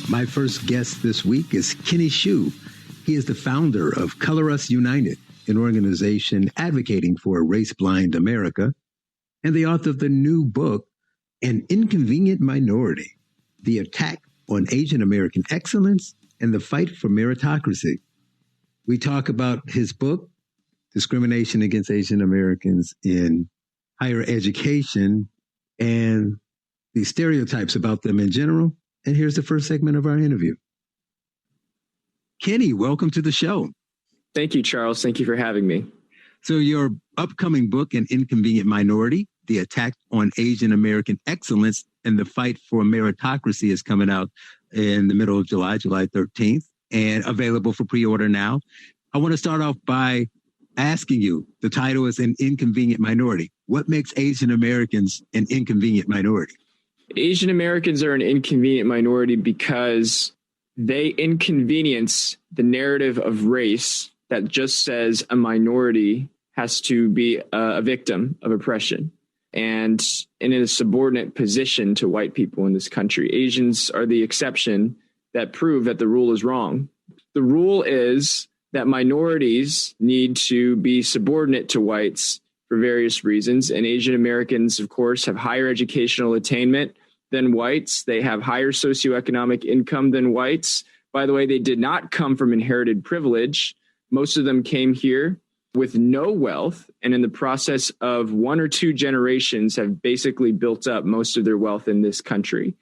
My first guest this week is Kenny Xu. He is the founder of Color Us United, an organization advocating for a race-blind America, and the author of the new book, An Inconvenient Minority, The Attack on Asian American Excellence and the Fight for Meritocracy. We talk about his book, Discrimination Against Asian Americans in Higher Education, and the stereotypes about them in general. And here's the first segment of our interview. Kenny, welcome to the show. Thank you, Charles. Thank you for having me. So your upcoming book, An Inconvenient Minority, The Attack on Asian American Excellence and the Fight for Meritocracy, is coming out in the middle of July 13th, and available for pre-order now. I want to start off by asking you, the title is An Inconvenient Minority. What makes Asian Americans an inconvenient minority? Asian Americans are an inconvenient minority because they inconvenience the narrative of race that just says a minority has to be a victim of oppression and in a subordinate position to white people in this country. Asians are the exception that prove that the rule is wrong. The rule is that minorities need to be subordinate to whites for various reasons. And Asian Americans, of course, have higher educational attainment than whites. They have higher socioeconomic income than whites. By the way, they did not come from inherited privilege. Most of them came here with no wealth, and in the process of one or two generations have basically built up most of their wealth in this country.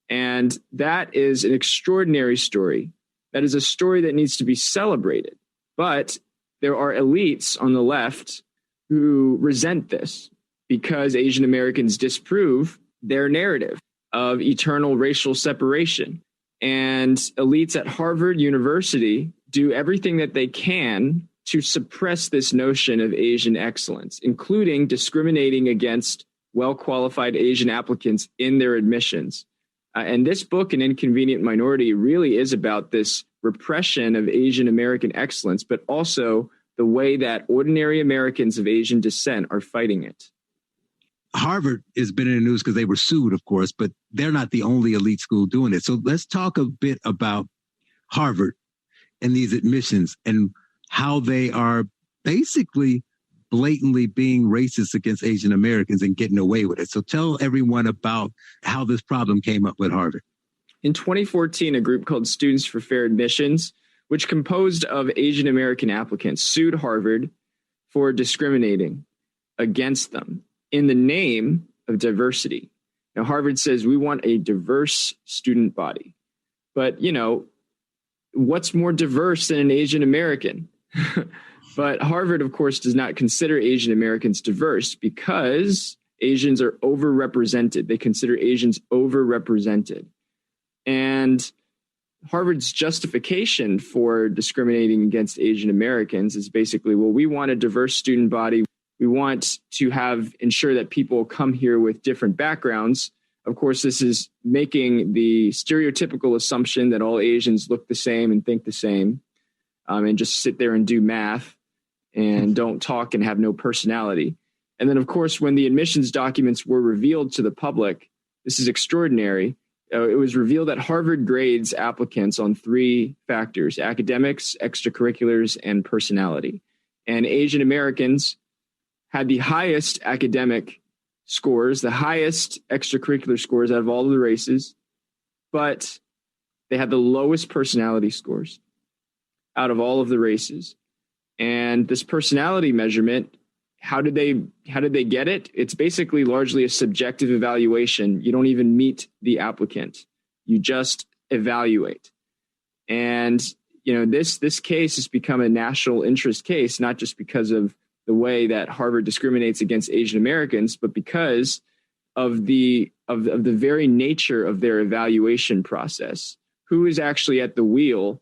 And that is an extraordinary story. That is a story that needs to be celebrated. But there are elites on the left who resent this because Asian Americans disprove their narrative of eternal racial separation. And elites at Harvard University do everything that they can to suppress this notion of Asian excellence, including discriminating against well-qualified Asian applicants in their admissions. And this book, An Inconvenient Minority, really is about this repression of Asian American excellence, but also the way that ordinary Americans of Asian descent are fighting it. Harvard has been in the news because they were sued, of course, but they're not the only elite school doing it. So let's talk a bit about Harvard and these admissions and how they are basically blatantly being racist against Asian Americans and getting away with it. So tell everyone about how this problem came up with Harvard. In 2014, a group called Students for Fair Admissions, which composed of Asian American applicants, sued Harvard for discriminating against them in the name of diversity. Now, Harvard says we want a diverse student body. But, you know, what's more diverse than an Asian American? But Harvard, of course, does not consider Asian Americans diverse because Asians are overrepresented. They consider Asians overrepresented. And Harvard's justification for discriminating against Asian Americans is basically, well, we want a diverse student body. We want to ensure that people come here with different backgrounds. Of course, this is making the stereotypical assumption that all Asians look the same and think the same, and just sit there and do math and don't talk and have no personality. And then, of course, when the admissions documents were revealed to the public, this is extraordinary. It was revealed that Harvard grades applicants on three factors: academics, extracurriculars, and personality. And Asian Americans had the highest academic scores, the highest extracurricular scores out of all of the races, but they had the lowest personality scores out of all of the races. And this personality measurement, how did they get it? It's basically largely a subjective evaluation. You don't even meet the applicant. You just evaluate. And, you know, this case has become a national interest case, not just because of the way that Harvard discriminates against Asian Americans, but because of the very nature of their evaluation process. Who is actually at the wheel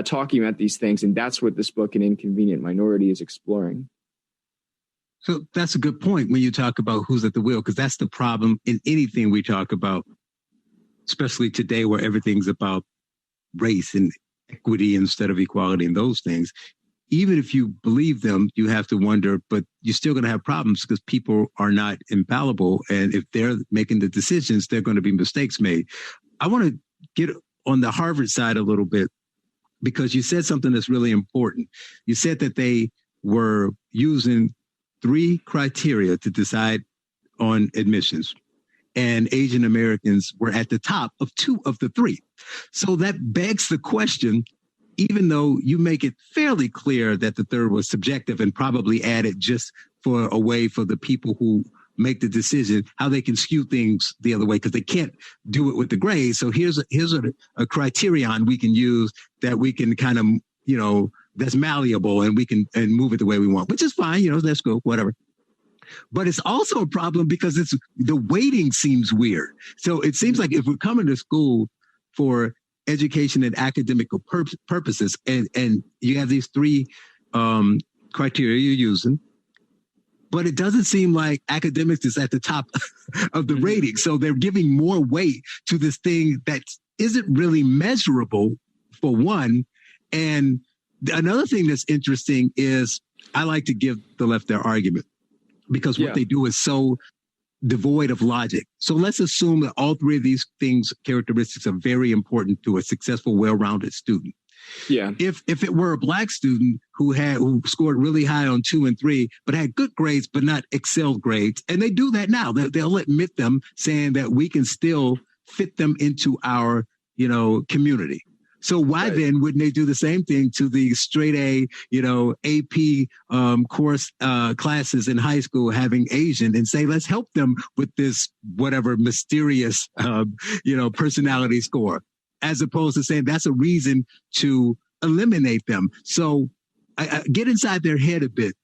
talking about these things? And that's what this book, An Inconvenient Minority, is exploring. So that's a good point when you talk about who's at the wheel, because that's the problem in anything we talk about, especially today where everything's about race and equity instead of equality and those things. Even if you believe them, you have to wonder, but you're still going to have problems because people are not infallible. And if they're making the decisions, there are going to be mistakes made. I want to get on the Harvard side a little bit, because you said something that's really important. You said that they were using 3 criteria to decide on admissions, and Asian Americans were at the top of 2 of the 3. So that begs the question, even though you make it fairly clear that the third was subjective and probably added just for a way for the people who make the decision, how they can skew things the other way, because they can't do it with the grades. So here's a criterion we can use that we can kind of, that's malleable, and we can and move it the way we want, which is fine. That's cool, whatever. But it's also a problem because the weighting seems weird. So it seems like if we're coming to school for education and academic purposes, and you have these 3 criteria you're using, but it doesn't seem like academics is at the top of the rating. So they're giving more weight to this thing that isn't really measurable, for one. And another thing that's interesting is I like to give the left their argument, because what they do is so devoid of logic. So let's assume that all 3 of these characteristics are very important to a successful, well-rounded student. Yeah. If it were a Black student who scored really high on 2 and 3, but had good grades, but not excelled grades, and they do that now, they'll admit them, saying that we can still fit them into our, community. So why then wouldn't they do the same thing to the straight A, AP course classes in high school having Asian, and say, let's help them with this whatever mysterious, personality score, as opposed to saying that's a reason to eliminate them. So I get inside their head a bit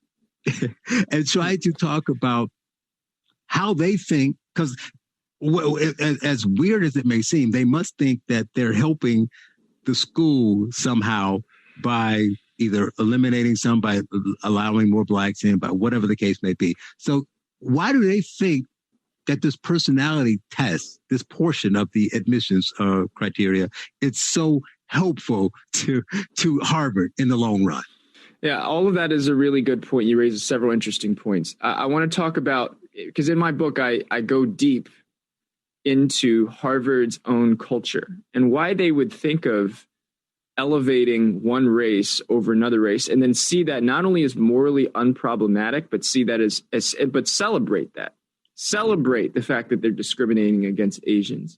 and try to talk about how they think, because as weird as it may seem, they must think that they're helping the school somehow by either eliminating some, by allowing more Blacks in, by whatever the case may be. So why do they think that this personality test, this portion of the admissions criteria, it's so helpful to Harvard in the long run? Yeah, all of that is a really good point. You raise several interesting points. I want to talk about, because in my book, I go deep into Harvard's own culture and why they would think of elevating one race over another race, and then see that not only as morally unproblematic, but see that but celebrate that. Celebrate the fact that they're discriminating against Asians.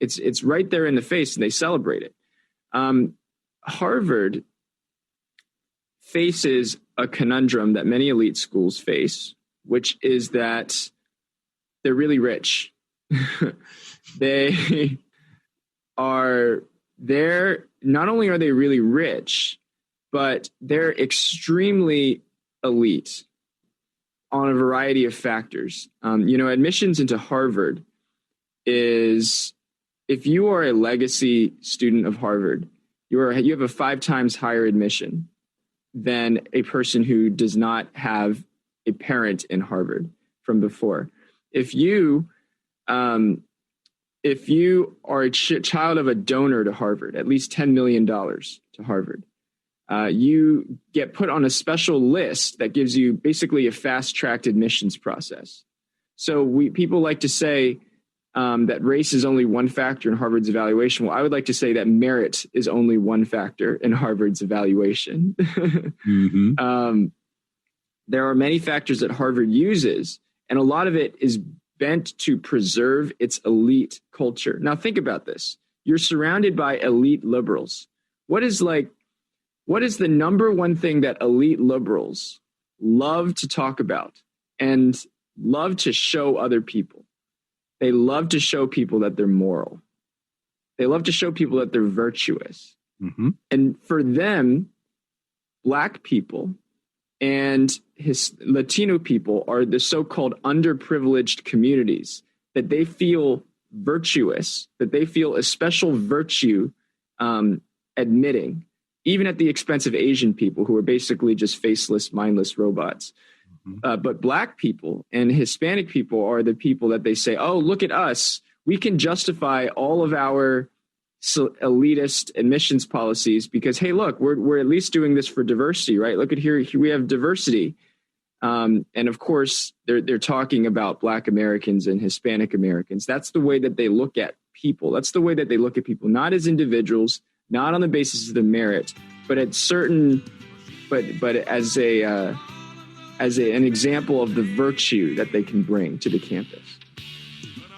It's right there in the face, and they celebrate it. Harvard faces a conundrum that many elite schools face, which is that they're really rich. They are there. Not only are they really rich, but they're extremely elite on a variety of factors. Admissions into Harvard is, if you are a legacy student of Harvard, you have a 5 times higher admission than a person who does not have a parent in Harvard from before. If you are a child of a donor to Harvard, at least $10 million to Harvard, you get put on a special list that gives you basically a fast-tracked admissions process. So people like to say that race is only one factor in Harvard's evaluation. Well, I would like to say that merit is only one factor in Harvard's evaluation. Mm-hmm. There are many factors that Harvard uses, and a lot of it is bent to preserve its elite culture. Now, think about this. You're surrounded by elite liberals. What is the number one thing that elite liberals love to talk about and love to show other people? They love to show people that they're moral. They love to show people that they're virtuous. Mm-hmm. And for them, Black people and Latino people are the so-called underprivileged communities that they feel virtuous, that they feel a special virtue admitting, even at the expense of Asian people who are basically just faceless, mindless robots. Mm-hmm. But Black people and Hispanic people are the people that they say, oh, look at us. We can justify all of our elitist admissions policies because, hey, look, we're at least doing this for diversity, right? Look at here we have diversity. And of course, they're talking about Black Americans and Hispanic Americans. That's the way that they look at people. That's the way that they look at people, not as individuals, not on the basis of their merit, but at certain, but as an example of the virtue that they can bring to the campus.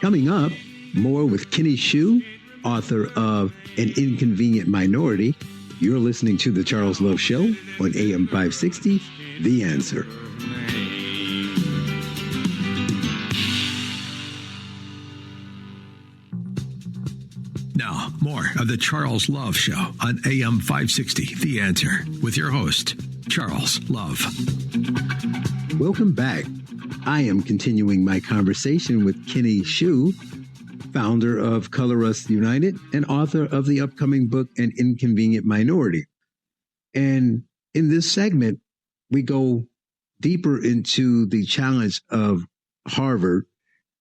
Coming up, more with Kenny Xu, author of An Inconvenient Minority. You're listening to The Charles Love Show on AM 560, The Answer. Now, more of The Charles Love Show on AM 560, The Answer, with your host, Charles Love. Welcome back. I am continuing my conversation with Kenny Xu, founder of Color Us United and author of the upcoming book, An Inconvenient Minority. And in this segment, we go deeper into the challenge of Harvard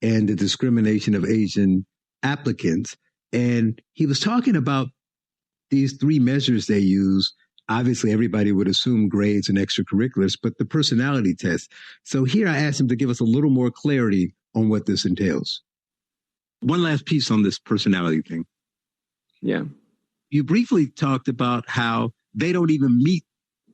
and the discrimination of Asian applicants. And he was talking about these three measures they use. Obviously, everybody would assume grades and extracurriculars, but the personality test. So here I asked him to give us a little more clarity on what this entails. One last piece on this personality thing. Yeah. You briefly talked about how they don't even meet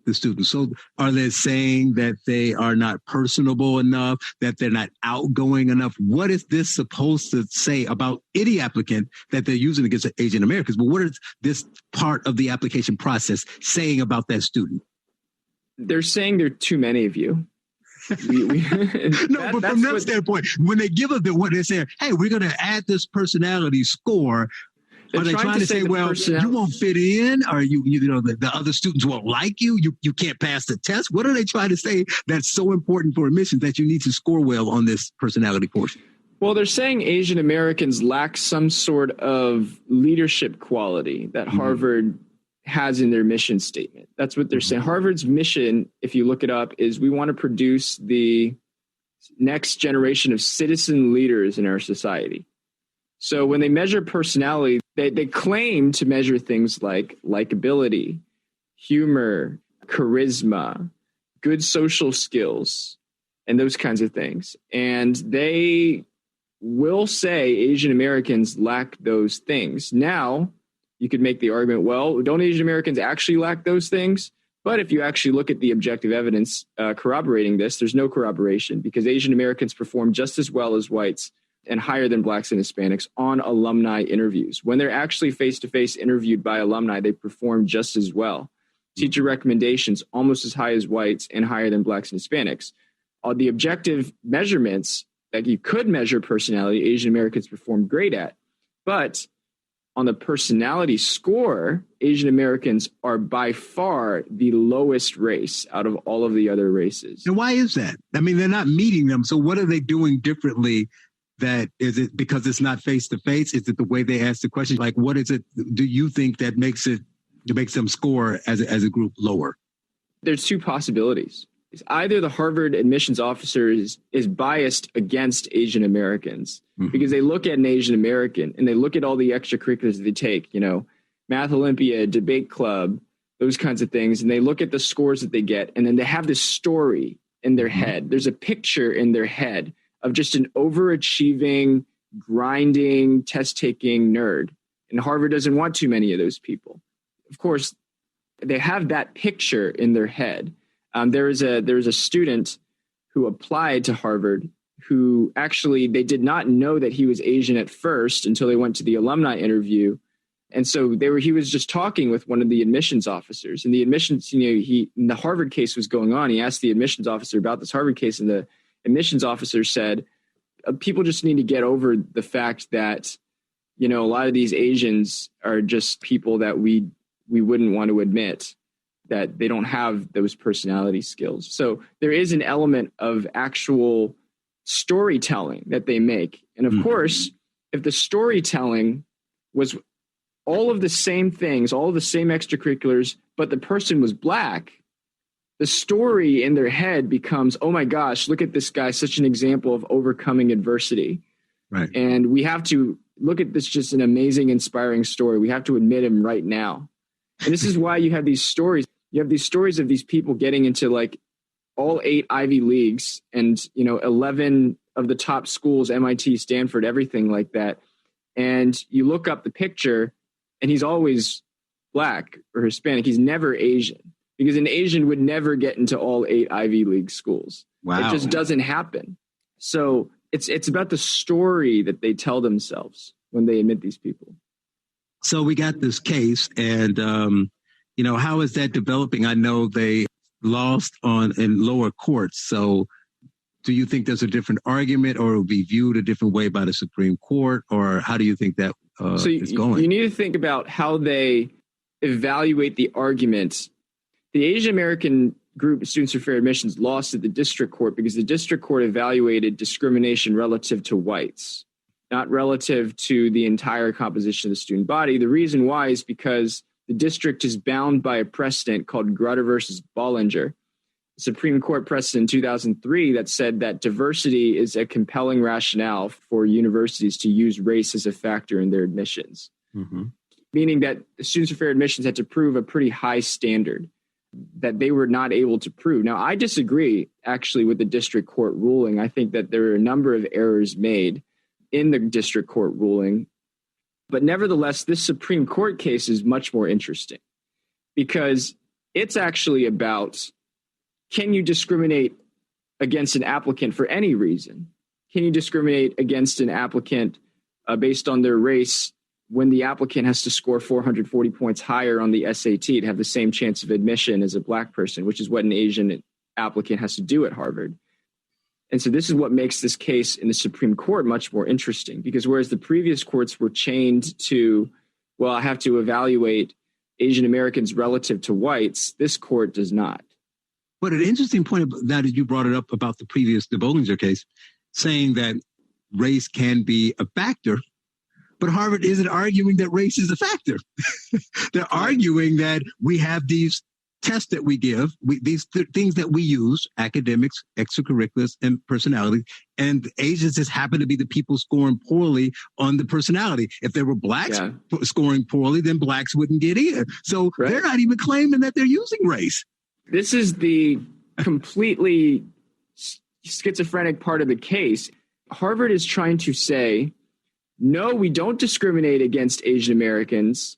the students. So are they saying that they are not personable enough, that they're not outgoing enough? What is this supposed to say about any applicant that they're using against Asian Americans? But what is this part of the application process saying about that student? They're saying there are too many of you. But from that standpoint, when they give us what they're saying, hey, we're going to add this personality score. Are they trying to say, well, you won't fit in, or the other students won't like you? You can't pass the test? What are they trying to say that's so important for admissions that you need to score well on this personality portion? Well, they're saying Asian Americans lack some sort of leadership quality that Harvard has in their mission statement. That's what they're saying. Harvard's mission, if you look it up, is we want to produce the next generation of citizen leaders in our society. So when they measure personality, they claim to measure things like likability, humor, charisma, good social skills, and those kinds of things. And they will say Asian Americans lack those things. Now, you could make the argument, well, don't Asian Americans actually lack those things? But if you actually look at the objective evidence corroborating this, there's no corroboration because Asian Americans perform just as well as whites and higher than blacks and Hispanics on alumni interviews. When they're actually face-to-face interviewed by alumni, they perform just as well. Teacher recommendations almost as high as whites and higher than blacks and Hispanics. All the objective measurements that you could measure personality, Asian Americans perform great at. But on the personality score, Asian Americans are by far the lowest race out of all of the other races. And why is that? I mean, they're not meeting them. So what are they doing differently? That is it because it's not face to face? Is it the way they ask the question? Like, what is it? Do you think that makes them score as a group lower? There's two possibilities. It's either the Harvard admissions officer is biased against Asian Americans because they look at an Asian American and they look at all the extracurriculars that they take, Math Olympiad, debate club, those kinds of things. And they look at the scores that they get. And then they have this story in their head. There's a picture in their head of just an overachieving, grinding, test-taking nerd. And Harvard doesn't want too many of those people. Of course, they have that picture in their head. There was a student who applied to Harvard who actually, they did not know that he was Asian at first until they went to the alumni interview. And so he was just talking with one of the admissions officers. And the admissions, the Harvard case was going on. He asked the admissions officer about this Harvard case, and the admissions officer said, people just need to get over the fact that, a lot of these Asians are just people that we wouldn't want to admit that they don't have those personality skills. So there is an element of actual storytelling that they make. And of course, if the storytelling was all of the same things, all of the same extracurriculars, but the person was black, the story in their head becomes, oh my gosh, look at this guy, such an example of overcoming adversity. Right. And we have to look at this, just an amazing, inspiring story. We have to admit him right now. And this is why you have these stories. You have these stories of these people getting into like all 8 Ivy Leagues and, 11 of the top schools, MIT, Stanford, everything like that. and you look up the picture and he's always Black or Hispanic. He's never Asian, because an Asian would never get into all 8 Ivy League schools. Wow. It just doesn't happen. So it's about the story that they tell themselves when they admit these people. So we got this case, and, how is that developing? I know they lost in lower courts. So do you think there's a different argument, or it will be viewed a different way by the Supreme Court, or how do you think that is going? You need to think about how they evaluate the argument. The Asian American group, Students for Fair Admissions, lost at the district court because the district court evaluated discrimination relative to whites, not relative to the entire composition of the student body. The reason why is because the district is bound by a precedent called Grutter versus Bollinger, Supreme Court precedent in 2003 that said that diversity is a compelling rationale for universities to use race as a factor in their admissions, meaning that the Students for Fair Admissions had to prove a pretty high standard that they were not able to prove. Now, I disagree actually with the district court ruling. I think that there are a number of errors made in the district court ruling. But nevertheless, this Supreme Court case is much more interesting because it's actually about, can you discriminate against an applicant for any reason? Can you discriminate against an applicant based on their race when the applicant has to score 440 points higher on the SAT to have the same chance of admission as a Black person, which is what an Asian applicant has to do at Harvard? And so this is what makes this case in the Supreme Court much more interesting, because whereas the previous courts were chained to, well, I have to evaluate Asian Americans relative to whites, this court does not. But an interesting point that you brought it up about the Bollinger case, saying that race can be a factor, but Harvard isn't arguing that race is a factor. They're arguing that we have these tests that we give, these things that we use, academics, extracurriculars, and personality, and Asians just happen to be the people scoring poorly on the personality. If there were Blacks scoring poorly, then Blacks wouldn't get in. So they're not even claiming that they're using race. This is the completely schizophrenic part of the case. Harvard is trying to say, no, we don't discriminate against Asian Americans,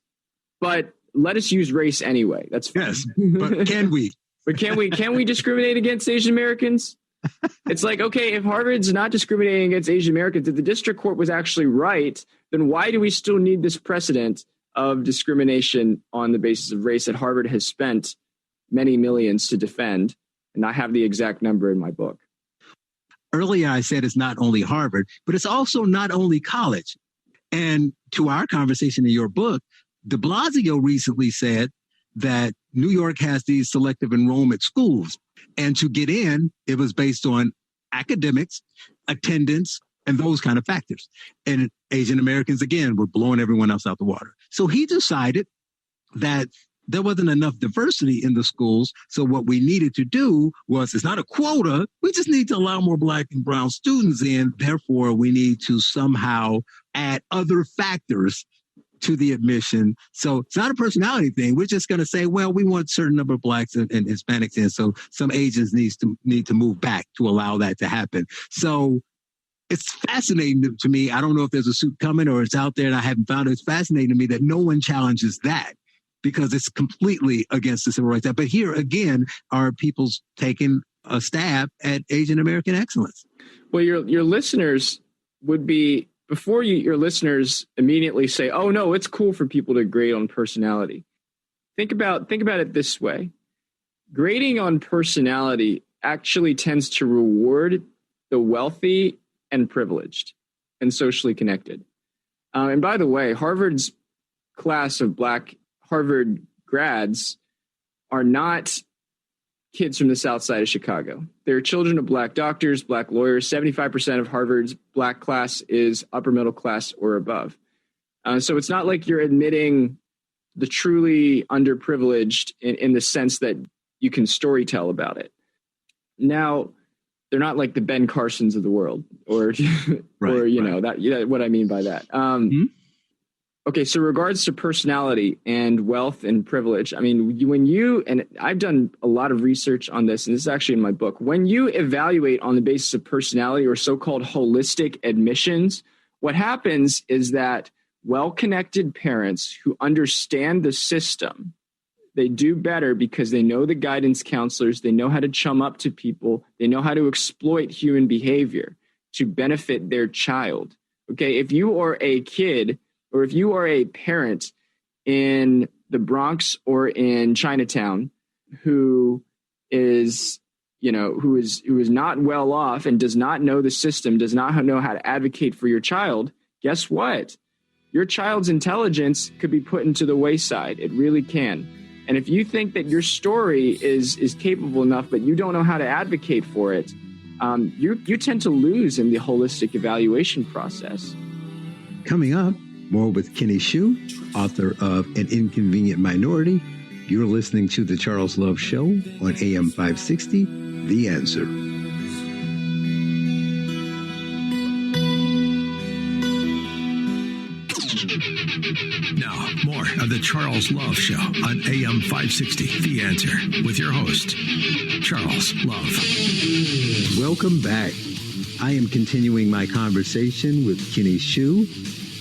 but let us use race anyway. That's fine. Yes, but can we? But can we discriminate against Asian Americans? It's like, okay, if Harvard's not discriminating against Asian Americans, if the district court was actually right, then why do we still need this precedent of discrimination on the basis of race that Harvard has spent many millions to defend? And I have the exact number in my book. Earlier, I said it's not only Harvard, but it's also not only college. And to our conversation in your book, de Blasio recently said that New York has these selective enrollment schools. And to get in, it was based on academics, attendance, and those kind of factors. And Asian Americans, again, were blowing everyone else out the water. So he decided that there wasn't enough diversity in the schools. So what we needed to do was, it's not a quota. We just need to allow more Black and brown students in. Therefore, we need to somehow add other factors to the admission. So it's not a personality thing. We're just going to say, well, we want a certain number of Blacks and Hispanics in. So some Asians need to move back to allow that to happen. So it's fascinating to me. I don't know if there's a suit coming or it's out there and I haven't found it. It's fascinating to me that no one challenges that, because it's completely against the Civil Rights Act. But here again, are people's taking a stab at Asian American excellence? Well, your listeners would be, before your listeners immediately say, oh no, it's cool for people to grade on personality. Think about it this way. Grading on personality actually tends to reward the wealthy and privileged and socially connected. And by the way, Harvard's class of Black Harvard grads are not kids from the South Side of Chicago. They're children of Black doctors, Black lawyers. 75% of Harvard's Black class is upper middle class or above. So it's not like you're admitting the truly underprivileged in the sense that you can storytell about it. Now, they're not like the Ben Carsons of the world, or what I mean by that. Okay, so regards to personality and wealth and privilege, I mean, and I've done a lot of research on this, and this is actually in my book, when you evaluate on the basis of personality or so-called holistic admissions, What happens is that well-connected parents who understand the system, they do better because they know the guidance counselors, they know how to chum up to people, they know how to exploit human behavior to benefit their child. Okay, if you are a kid or if you are a parent in the Bronx or in Chinatown who is not well off and does not know the system, does not know how to advocate for your child, guess what? Your child's intelligence could be put into the wayside. It really can. And if you think that your story is capable enough, but you don't know how to advocate for it, you tend to lose in the holistic evaluation process. Coming up, more with Kenny Xu, author of An Inconvenient Minority. You're listening to The Charles Love Show on AM 560, The Answer. Now, more of The Charles Love Show on AM 560, The Answer, with your host, Charles Love. Welcome back. I am continuing my conversation with Kenny Xu,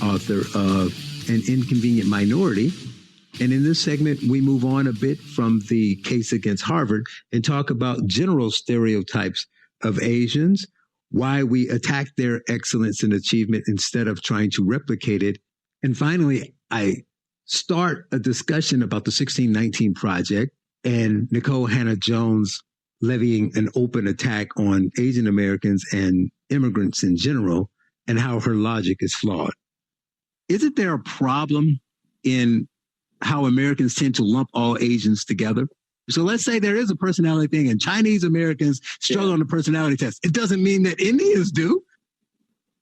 author of An Inconvenient Minority. And in this segment, we move on a bit from the case against Harvard and talk about general stereotypes of Asians, why we attack their excellence and achievement instead of trying to replicate it. And finally, I start a discussion about the 1619 Project and Nicole Hannah-Jones levying an open attack on Asian Americans and immigrants in general, and how her logic is flawed. Isn't there a problem in how Americans tend to lump all Asians together? So let's say there is a personality thing and Chinese Americans struggle on the personality test. It doesn't mean that Indians do.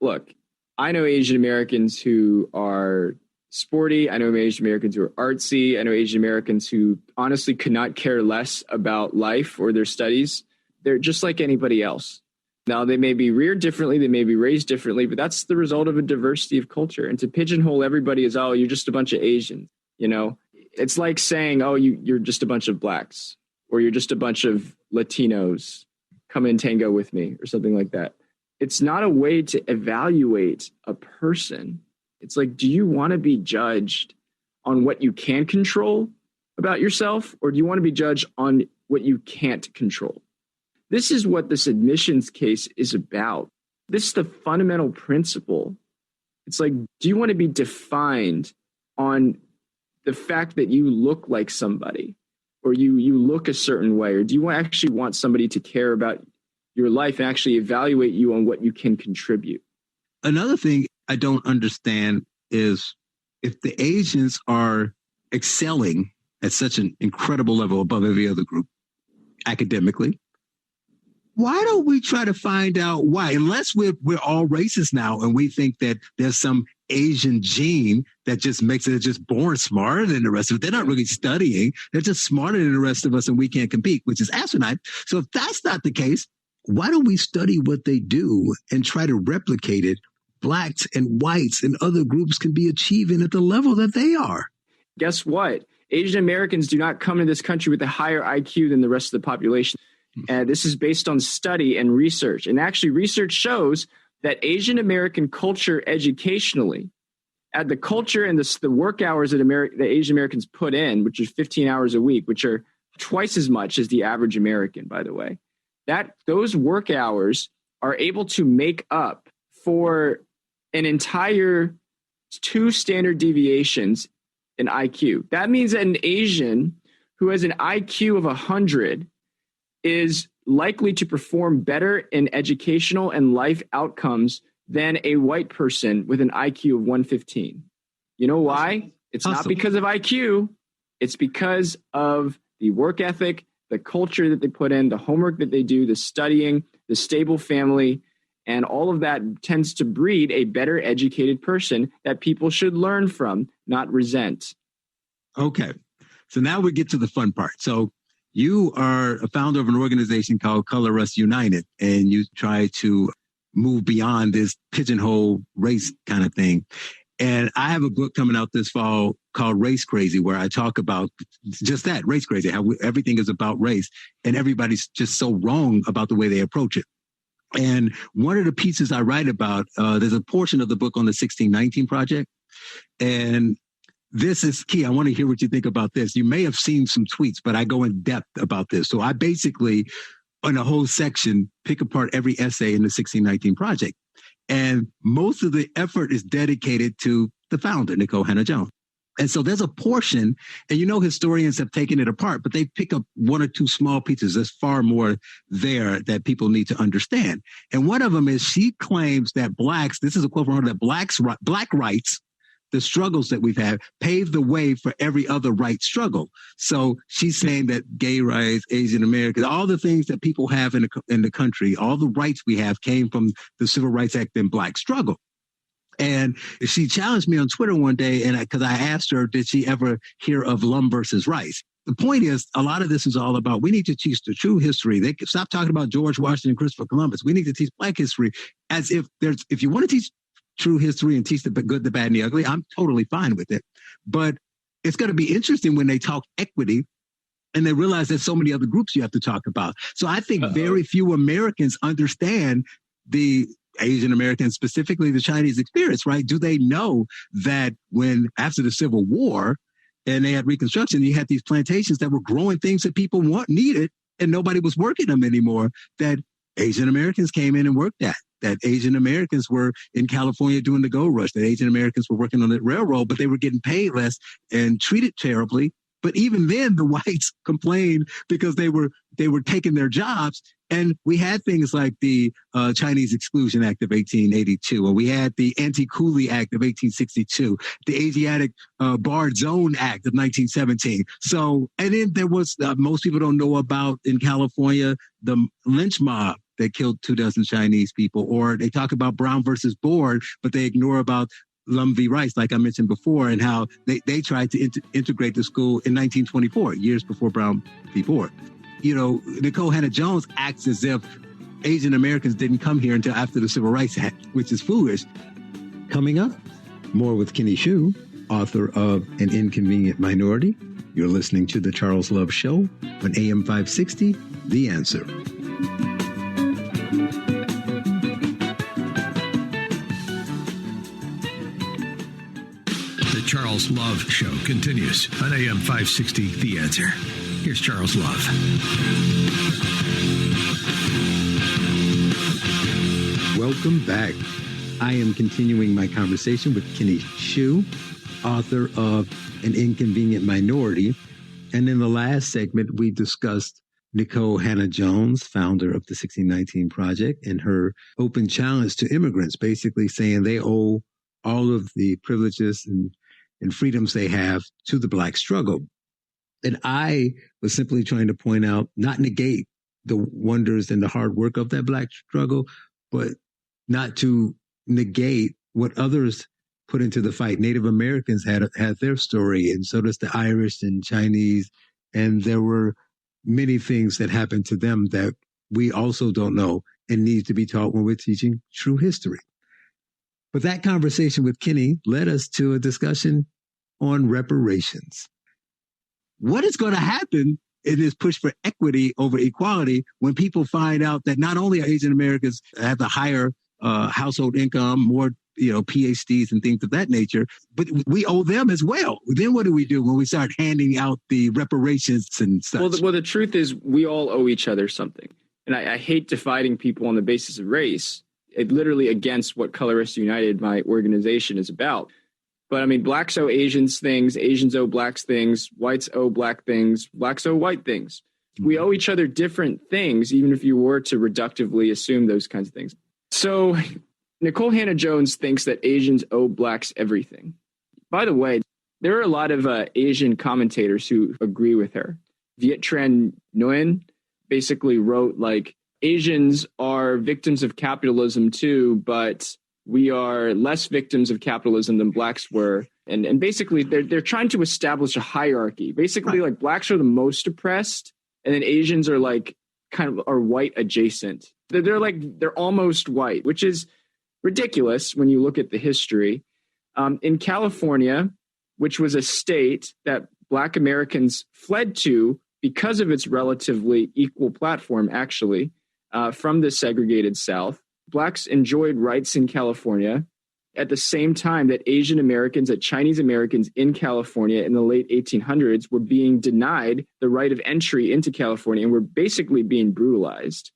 Look, I know Asian Americans who are sporty. I know Asian Americans who are artsy. I know Asian Americans who honestly could not care less about life or their studies. They're just like anybody else. Now, they may be reared differently, they may be raised differently, but that's the result of a diversity of culture. And to pigeonhole everybody as, oh, you're just a bunch of Asians, it's like saying, oh, you're just a bunch of blacks, or you're just a bunch of Latinos, come in tango with me, or something like that. It's not a way to evaluate a person. It's like, do you want to be judged on what you can control about yourself, or do you want to be judged on what you can't control? This is what this admissions case is about. This is the fundamental principle. It's like, do you want to be defined on the fact that you look like somebody, or you look a certain way, or do you actually want somebody to care about your life and actually evaluate you on what you can contribute? Another thing I don't understand is if the Asians are excelling at such an incredible level above every other group academically, why don't we try to find out why? Unless we're all racist now and we think that there's some Asian gene that just makes it just born smarter than the rest of it. They're not really studying. They're just smarter than the rest of us and we can't compete, which is asinine. So if that's not the case, why don't we study what they do and try to replicate it? Blacks and whites and other groups can be achieving at the level that they are. Guess what? Asian Americans do not come to this country with a higher IQ than the rest of the population. And this is based on study and research. And actually, research shows that Asian American culture educationally, at the culture and the work hours that the Asian Americans put in, which is 15 hours a week, which are twice as much as the average American, by the way, that those work hours are able to make up for an entire 2 standard deviations in IQ. That means that an Asian who has an IQ of 100 is likely to perform better in educational and life outcomes than a white person with an IQ of 115. You know why? It's not because of IQ. It's because of the work ethic, the culture that they put in, the homework that they do, the studying, the stable family, and all of that tends to breed a better educated person that people should learn from, not resent. Okay. So now we get to the fun part. So you are a founder of an organization called Color Us United, and you try to move beyond this pigeonhole race kind of thing. And I have a book coming out this fall called Race Crazy, where I talk about just that, race crazy, how everything is about race, and everybody's just so wrong about the way they approach it. And one of the pieces I write about, there's a portion of the book on the 1619 Project. And this is key. I want to hear what you think about this. You may have seen some tweets, but I go in depth about this. So I basically, in a whole section, pick apart every essay in the 1619 Project. And most of the effort is dedicated to the founder, Nikole Hannah-Jones. And so there's a portion, and historians have taken it apart, but they pick up one or two small pieces. There's far more there that people need to understand. And one of them is she claims that blacks, this is a quote from her, that black rights, the struggles that we've had, paved the way for every other right struggle. So she's saying that gay rights, Asian Americans, all the things that people have in the country, all the rights we have came from the Civil Rights Act and black struggle. And she challenged me on Twitter one day, and because I asked her, did she ever hear of Lum versus Rice? The point is, a lot of this is all about, we need to teach the true history. They stop talking about George Washington, Christopher Columbus. We need to teach black history as if if you want to teach true history and teach the good, the bad, and the ugly, I'm totally fine with it. But it's going to be interesting when they talk equity and they realize there's so many other groups you have to talk about. So I think very few Americans understand the Asian Americans, specifically the Chinese experience, right? Do they know that when after the Civil War and they had Reconstruction, you had these plantations that were growing things that people needed and nobody was working them anymore, that Asian Americans came in and worked at? That Asian Americans were in California doing the gold rush, that Asian Americans were working on the railroad, but they were getting paid less and treated terribly. But even then, the whites complained because they were taking their jobs. And we had things like the Chinese Exclusion Act of 1882, or we had the Anti-Coolie Act of 1862, the Asiatic Barred Zone Act of 1917. So, and then there was, most people don't know about in California, the lynch mob that killed 24 Chinese people, or they talk about Brown versus Board, but they ignore about Lum v. Rice, like I mentioned before, and how they tried to integrate the school in 1924, years before Brown v. Board. Nikole Hannah-Jones acts as if Asian Americans didn't come here until after the Civil Rights Act, which is foolish. Coming up, more with Kenny Xu, author of An Inconvenient Minority. You're listening to The Charles Love Show on AM 560, The Answer. The Charles Love Show continues on AM 560, The Answer. Here's Charles Love. Welcome back. I am continuing my conversation with Kenny Xu, author of An Inconvenient Minority. And in the last segment, we discussed Nikole Hannah-Jones, founder of the 1619 Project, and her open challenge to immigrants, basically saying they owe all of the privileges and freedoms they have to the Black struggle. And I was simply trying to point out, not negate the wonders and the hard work of that Black struggle, but not to negate what others put into the fight. Native Americans had their story, and so does the Irish and Chinese. And there were many things that happened to them that we also don't know and need to be taught when we're teaching true history. But that conversation with Kenny led us to a discussion on reparations. What is going to happen in this push for equity over equality when people find out that not only are Asian Americans have the higher household income, more PhDs and things of that nature, but we owe them as well? Then what do we do when we start handing out the reparations and such? Well, the truth is we all owe each other something. And I hate dividing people on the basis of race. It literally against what Colorists United, my organization, is about. But I mean, blacks owe Asians things, Asians owe blacks things, whites owe black things, blacks owe white things. We owe each other different things, even if you were to reductively assume those kinds of things. So Nikole Hannah-Jones thinks that Asians owe blacks everything. By the way, there are a lot of Asian commentators who agree with her. Viet Tran Nguyen basically wrote, like, Asians are victims of capitalism too, but we are less victims of capitalism than blacks were. And basically they're trying to establish a hierarchy. Basically, like, blacks are the most oppressed, and then Asians are like kind of are white adjacent. They're almost white, which is ridiculous when you look at the history. In California, which was a state that Black Americans fled to because of its relatively equal platform, actually, from the segregated South. Blacks enjoyed rights in California at the same time that Asian Americans, that Chinese Americans in California in the late 1800s were being denied the right of entry into California and were basically being brutalized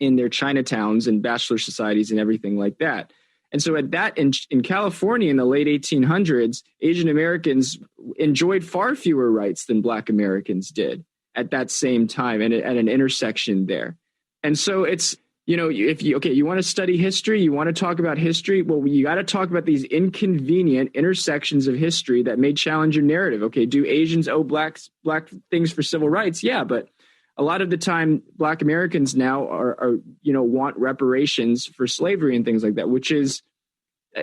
in their Chinatowns and bachelor societies and everything like that. And so in California in the late 1800s, Asian Americans enjoyed far fewer rights than Black Americans did at that same time and at an intersection there. And so it's, if you want to study history, you want to talk about history, well, you got to talk about these inconvenient intersections of history that may challenge your narrative. Okay, do Asians owe black things for civil rights? Yeah, but a lot of the time, Black Americans now are want reparations for slavery and things like that, which is,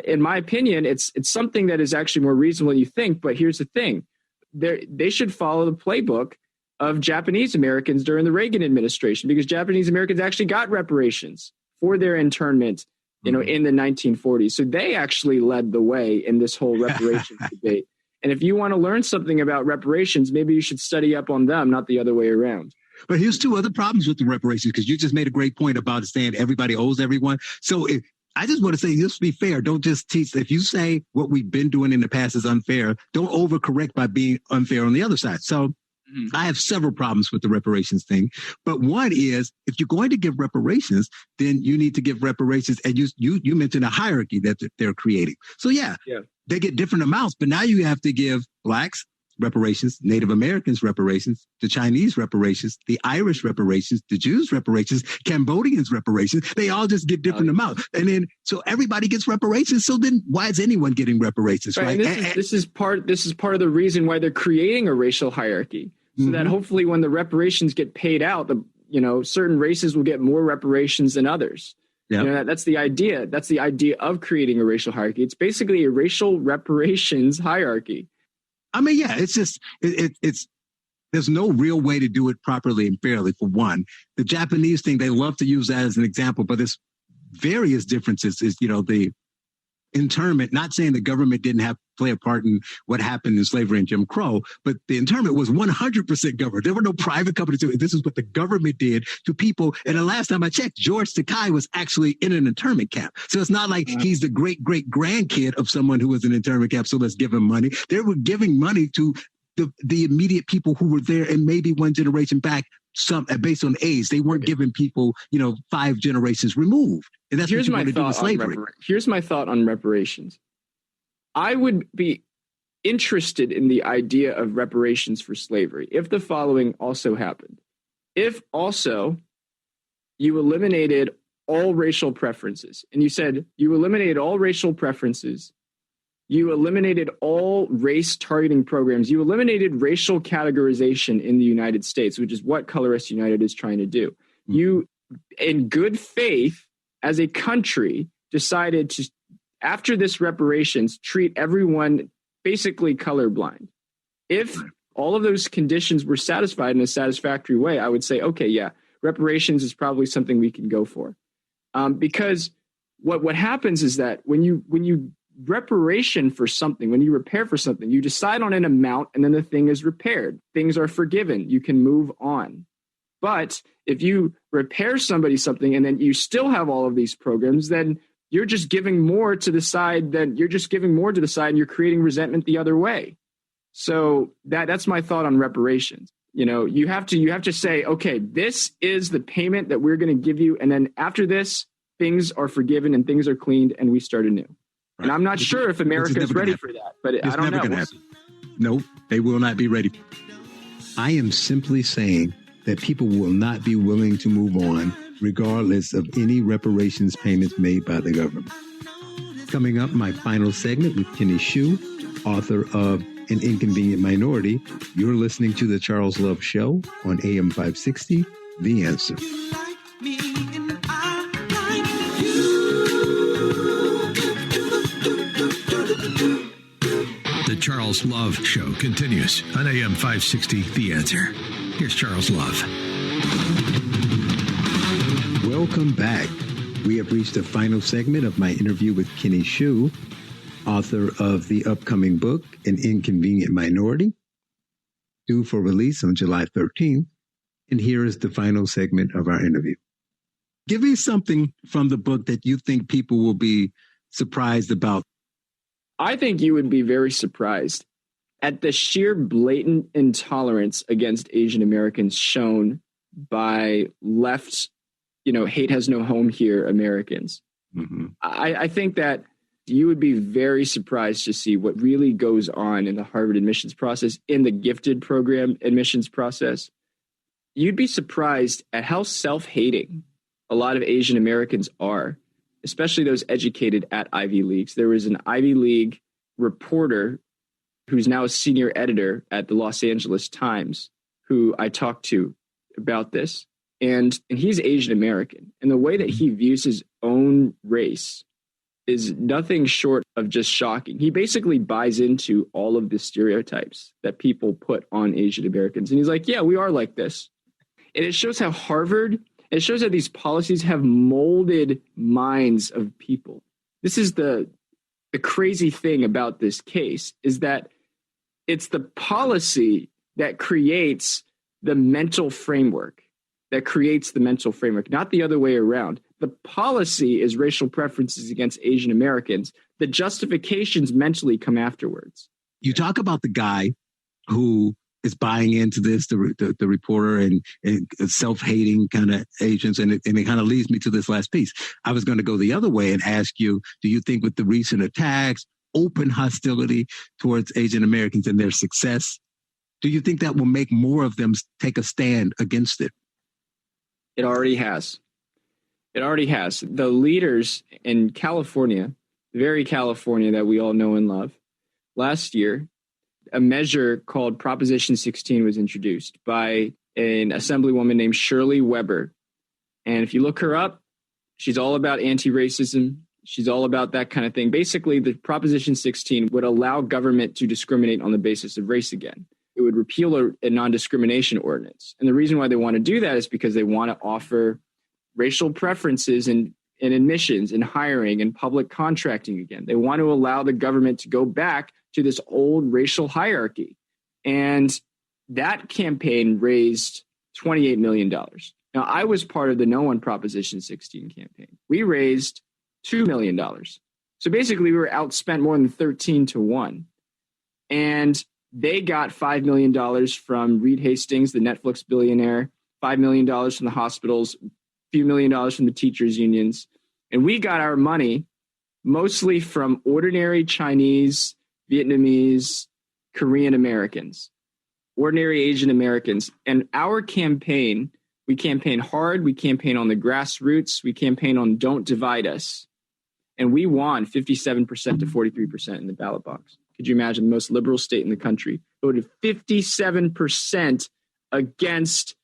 in my opinion, it's something that is actually more reasonable than you think. But here's the thing: they should follow the playbook of Japanese Americans during the Reagan administration, because Japanese Americans actually got reparations for their internment, in the 1940s. So they actually led the way in this whole reparations debate. And if you want to learn something about reparations, maybe you should study up on them, not the other way around. But here's two other problems with the reparations, because you just made a great point about saying everybody owes everyone. So I just want to say, just to be fair, don't just teach. If you say what we've been doing in the past is unfair, don't overcorrect by being unfair on the other side. So I have several problems with the reparations thing, but one is, if you're going to give reparations, then you need to give reparations. And you mentioned a hierarchy that they're creating. So yeah, they get different amounts, but now you have to give Blacks reparations, Native Americans reparations, the Chinese reparations, the Irish reparations, the Jews reparations, Cambodians reparations. They all just get different amounts. And then, so everybody gets reparations. So then why is anyone getting reparations? Right. And this is part of the reason why they're creating a racial hierarchy. So that hopefully when the reparations get paid out, certain races will get more reparations than others. Yep. That's the idea. That's the idea of creating a racial hierarchy. It's basically a racial reparations hierarchy. I mean, yeah, it's just, there's no real way to do it properly and fairly, for one. The Japanese thing, they love to use that as an example, but there's various differences. Is, the internment, not saying the government didn't play a part in what happened in slavery and Jim Crow, but the internment was 100% government. There were no private companies doing it. This is what the government did to people. And the last time I checked, George Takei was actually in an internment camp. So it's not like he's the great-great-grandkid of someone who was in an internment camp, so let's give him money. They were giving money to the immediate people who were there, and maybe one generation back, some based on age. They weren't giving people, 5 generations removed. And that's what you want to do with slavery. Here's my thought on reparations. I would be interested in the idea of reparations for slavery if the following also happened. If also you eliminated all racial preferences, and you said you eliminated all racial preferences, you eliminated all race targeting programs, you eliminated racial categorization in the United States, which is what Colorists United is trying to do. You, in good faith, as a country, decided to, after this reparations, treat everyone basically colorblind. If all of those conditions were satisfied in a satisfactory way, I would say, okay, yeah, reparations is probably something we can go for. Because what happens is that when you reparation for something, when you repair for something, you decide on an amount and then the thing is repaired. Things are forgiven. You can move on. But if you repair somebody something and then you still have all of these programs, then you're just giving more to the side, and you're creating resentment the other way. So that's my thought on reparations. You have to say, okay, this is the payment that we're going to give you. And then after this, things are forgiven and things are cleaned and we start anew. Right. And I'm not sure if America is ready for that, but I don't know. No, they will not be ready. I am simply saying that people will not be willing to move on regardless of any reparations payments made by the government. Coming up, my final segment with Kenny Xu, author of An Inconvenient Minority. You're listening to The Charles Love Show on AM 560, The Answer. The Charles Love Show continues on AM 560, The Answer. Here's Charles Love. Welcome back. We have reached the final segment of my interview with Kenny Xu, author of the upcoming book, An Inconvenient Minority, due for release on July 13th. And here is the final segment of our interview. Give me something from the book that you think people will be surprised about. I think you would be very surprised at the sheer blatant intolerance against Asian Americans shown by left, hate has no home here Americans. Mm-hmm. I think that you would be very surprised to see what really goes on in the Harvard admissions process, in the gifted program admissions process. You'd be surprised at how self-hating a lot of Asian Americans are, especially those educated at Ivy Leagues. There was an Ivy League reporter who's now a senior editor at the Los Angeles Times who I talked to about this. And he's Asian American. And the way that he views his own race is nothing short of just shocking. He basically buys into all of the stereotypes that people put on Asian Americans. And he's like, yeah, we are like this. And it shows how it shows how these policies have molded minds of people. This is the crazy thing about this case, is that it's the policy that creates the mental framework, not the other way around. The policy is racial preferences against Asian Americans. The justifications mentally come afterwards. You talk about the guy who is buying into this, the reporter and self-hating kind of Asians. And it kind of leads me to this last piece. I was going to go the other way and ask you, do you think with the recent attacks, open hostility towards Asian Americans and their success, do you think that will make more of them take a stand against it? It already has. The leaders in California, the very California that we all know and love, last year, a measure called Proposition 16 was introduced by an assemblywoman named Shirley Weber. And if you look her up, she's all about anti-racism. She's all about that kind of thing. Basically, the Proposition 16 would allow government to discriminate on the basis of race again. It would repeal a non-discrimination ordinance. And the reason why they want to do that is because they want to offer racial preferences in admissions and hiring and public contracting again. They want to allow the government to go back to this old racial hierarchy. And that campaign raised $28 million. Now, I was part of the No on Proposition 16 campaign. We raised $2 million. So basically, we were outspent more than 13-1. And they got $5 million from Reed Hastings, the Netflix billionaire, $5 million from the hospitals, a few $1 million from the teachers' unions. And we got our money mostly from ordinary Chinese, Vietnamese, Korean Americans, ordinary Asian Americans. And our campaign, we campaign hard, we campaign on the grassroots, we campaign on Don't Divide Us. And we won 57% to 43% in the ballot box. Could you imagine? The most liberal state in the country voted 57% against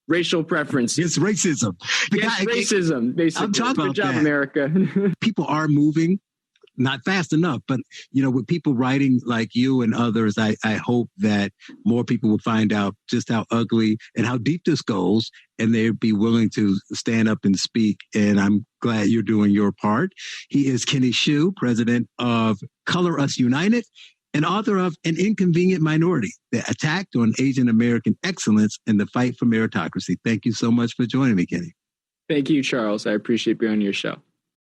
racial preference. It's racism. Racism, basically. I'm talking about Good job, that. America. People are moving, not fast enough, but with people writing like you and others, I hope that more people will find out just how ugly and how deep this goes, and they'd be willing to stand up and speak. And I'm glad you're doing your part. He is Kenny Xu, president of Color Us United, and author of An Inconvenient Minority, the attack on Asian American excellence and the fight for meritocracy. Thank you so much for joining me, Kenny. Thank you, Charles. I appreciate being on your show.